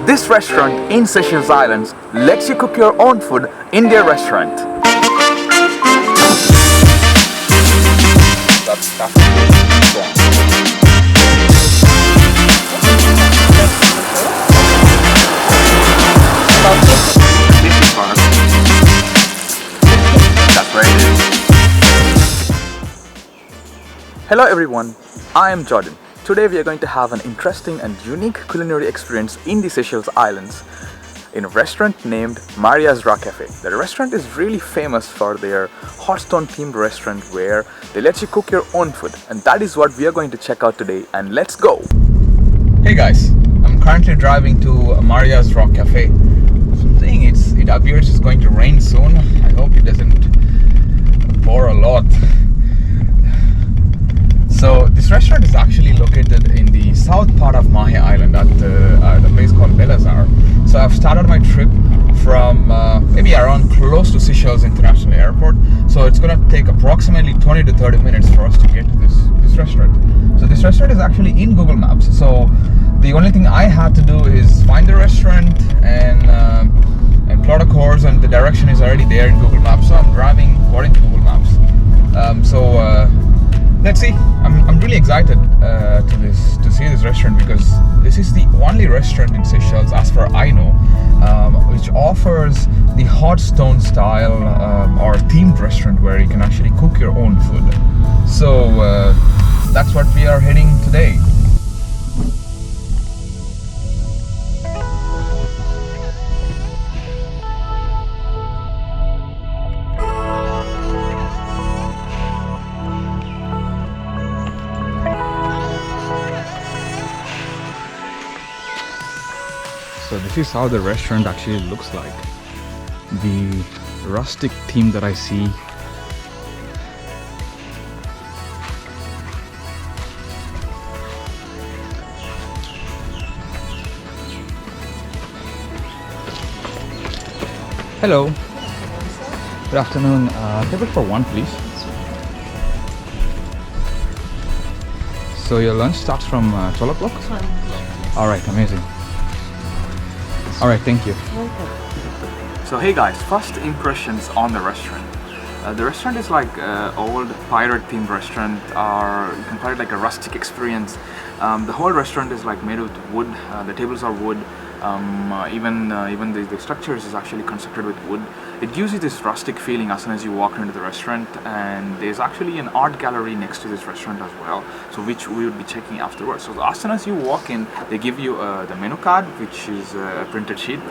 This restaurant in Seychelles Islands lets you cook your own food in their restaurant. Hello everyone, I am Jordan. Today we are going to have an interesting and unique culinary experience in the Seychelles Islands in a restaurant named Maria's Rock Cafe. The restaurant is really famous for their hot stone themed restaurant where they let you cook your own food, and that is what we are going to check out today, and let's go! Hey guys, I'm currently driving to Maria's Rock Cafe. Something it appears it's going to rain soon. I hope it doesn't pour a lot. So this restaurant is actually located in the south part of Mahe Island at a place called Belazar. So I've started my trip from maybe around close to Seychelles International Airport. So it's going to take approximately 20 to 30 minutes for us to get to this restaurant. So this restaurant is actually in Google Maps. So the only thing I had to do is find the restaurant and plot a course, and the direction is already there in Google Maps. So I'm driving according to Google Maps. Let's see. I'm really excited to see this restaurant because this is the only restaurant in Seychelles, as far I know, which offers the hot stone style or themed restaurant where you can actually cook your own food. So that's what we are heading today. So this is how the restaurant actually looks like. The rustic theme that I see. Hello. Good afternoon. Table for one, please. So your lunch starts from 12 o'clock? 12 o'clock. Alright, amazing. Alright, thank you. Welcome. So hey guys, first impressions on the restaurant. The restaurant is like old pirate themed restaurant, or you can call it like a rustic experience. The whole restaurant is like made with wood. The tables are wood. Even the structures is actually constructed with wood. It gives you this rustic feeling as soon as you walk into the restaurant, and there's actually an art gallery next to this restaurant as well, so which we would be checking afterwards. So as soon as you walk in, they give you the menu card, which is a printed sheet.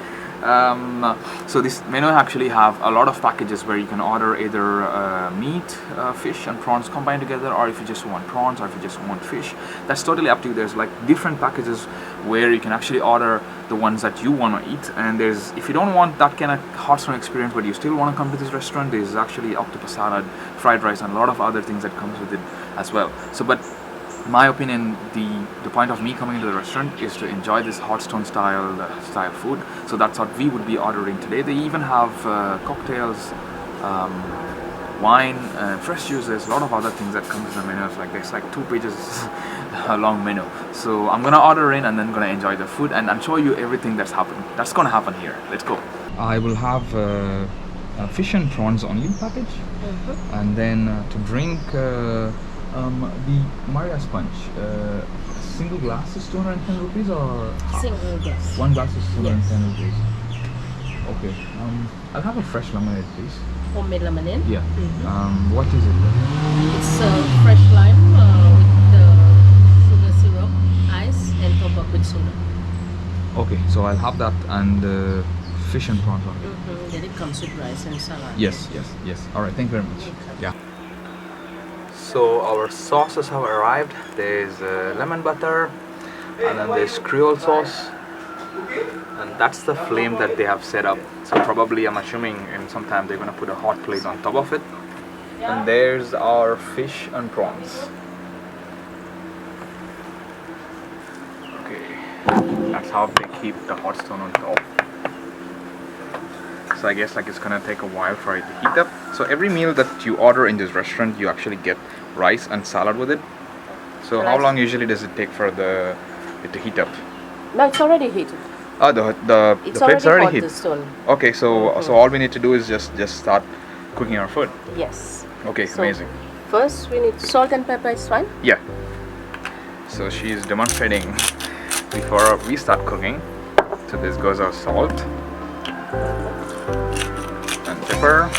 So this menu actually have a lot of packages where you can order either meat, fish and prawns combined together, or if you just want prawns, or if you just want fish. That's totally up to you. There's like different packages where you can actually order the ones that you want to eat, and there's, if you don't want that kind of hot stone experience but you still want to come to this restaurant, there's actually octopus salad, fried rice and a lot of other things that comes with it as well. So but in my opinion, the point of me coming into the restaurant is to enjoy this hot stone style food. So that's what we would be ordering today. They even have cocktails, wine, fresh juices, a lot of other things that comes in the menu. It's like there's like 2 pages long menu. So I'm gonna order in and then gonna enjoy the food and show you everything that's gonna happen here. Let's go. I will have fish and prawns only package, and then to drink the Maria sponge. Single glass is 210 rupees or half? Single glass. One glass is 210 rupees. Okay. I'll have a fresh lemonade, please. Homemade lemonade? Yeah. What is it? It's fresh lime with the sugar syrup, ice, and top up with soda. Okay, so I'll have that and fish and prawns only. Then it comes with rice and salad. Yes. Alright, thank you very much. Yeah. So our sauces have arrived. There's lemon butter, and then there's Creole sauce, and that's the flame that they have set up. So probably, I'm assuming, in some time they're gonna put a hot plate on top of it. And there's our fish and prawns. Okay, that's how they keep the hot stone on top. So I guess like it's gonna take a while for it to heat up. So every meal that you order in this restaurant, you actually get rice and salad with it. So how long usually does it take for it to heat up? No, it's already heated. Oh, the It's plate's already already hot, heat. the stone. Okay, so all we need to do is just start cooking our food. Yes. Okay, So amazing. first we need salt and pepper is fine. Yeah. So she's demonstrating before we start cooking. So this goes our salt and pepper.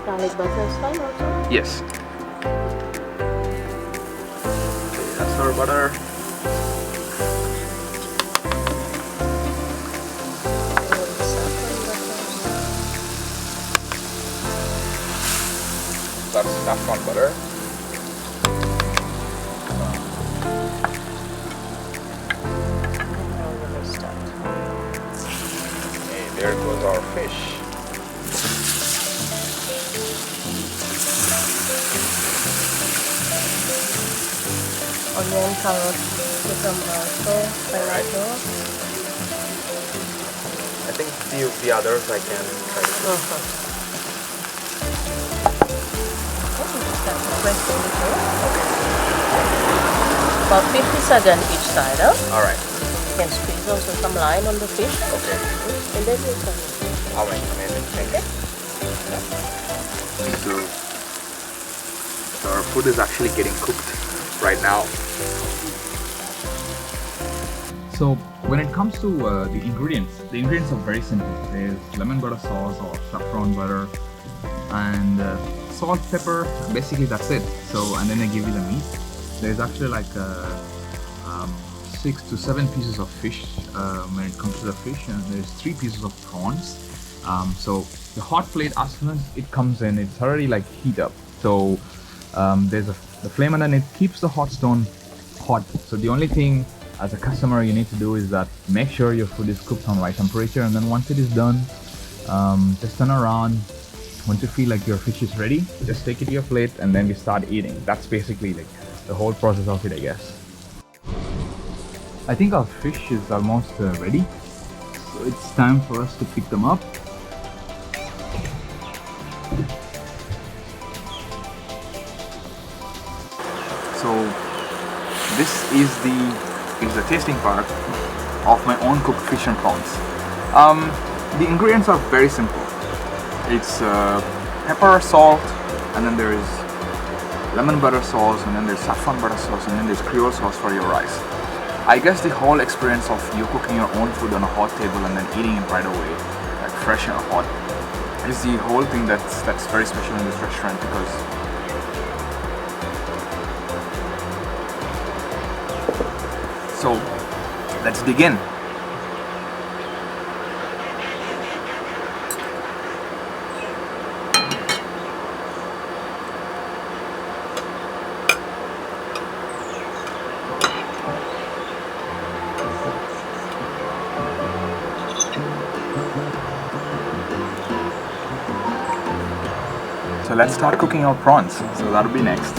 Garlic butter is fine also. Yes. Okay, that's our butter. That's saffron butter. Okay, there goes our fish. Onion, carrot, cucumber, tomato. I think the others I can try to cook. About 50 seconds each side, huh? Alright. You can squeeze also some lime on the fish. Okay. And then you can. Alright, amazing. Thank you. So our food is actually getting cooked right now. So when it comes to the ingredients are very simple. There's lemon butter sauce or saffron butter and salt, pepper, basically that's it. So and then they give you the meat. There's actually like 6 to 7 pieces of fish when it comes to the fish, and there's 3 pieces of prawns. So the hot plate, as soon as it comes in, it's already like heat up. So there's the flame underneath keeps the hot stone hot. So the only thing as a customer you need to do is that make sure your food is cooked on right temperature, and then once it is done, just turn around. Once you feel like your fish is ready, just take it to your plate and then we start eating. That's basically like the whole process of it, I guess. I think our fish is almost ready, so it's time for us to pick them up. So this is the tasting part of my own cooked fish and prawns. The ingredients are very simple. It's pepper, salt, and then there is lemon butter sauce, and then there's saffron butter sauce, and then there's Creole sauce for your rice. I guess the whole experience of you cooking your own food on a hot table and then eating it right away, like fresh and hot, is the whole thing that's very special in this restaurant, because so let's dig in. So let's start cooking our prawns. So that'll be next.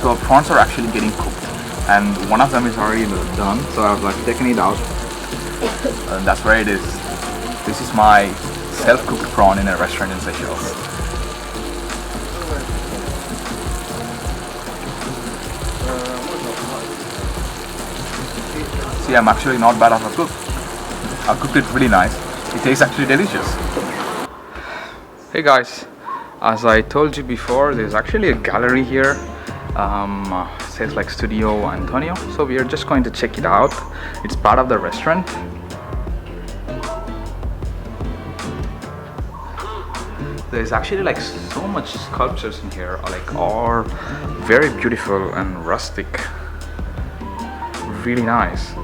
So our prawns are actually getting cooked, and one of them is already done, so I've like taken it out, and that's where it is. This is my self-cooked prawn in a restaurant in Seychelles. See, I'm actually not bad of a cook. I cooked it really nice. It tastes actually delicious. Hey guys, as I told you before, there's actually a gallery here says like Studio Antonio, so we are just going to check it out. It's part of the restaurant. There's actually like so much sculptures in here, like are very beautiful and rustic, really nice.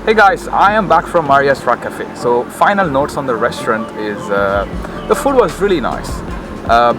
Hey guys, I am back from Maria's Rock Cafe. So final notes on the restaurant is the food was really nice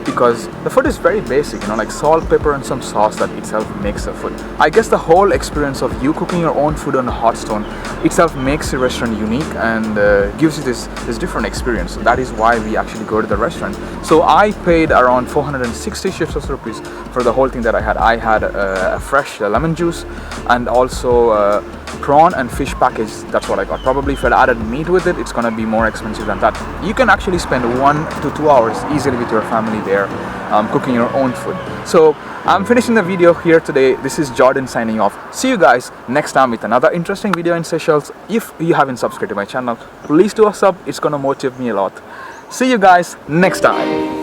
because the food is very basic, you know, like salt, pepper and some sauce that itself makes the food. I guess the whole experience of you cooking your own food on a hot stone itself makes the restaurant unique and gives you this different experience. So that is why we actually go to the restaurant. So I paid around 460 seychelles rupees for the whole thing that I had. I had a fresh lemon juice and also prawn and fish package. That's what I got. Probably if I added meat with it, it's gonna be more expensive than that. You can actually spend 1 to 2 hours easily with your family there cooking your own food. So I'm finishing the video here today. This is Jordan signing off. See you guys next time with another interesting video in Seychelles. If you haven't subscribed to my channel, please do a sub. It's gonna motivate me a lot. See you guys next time.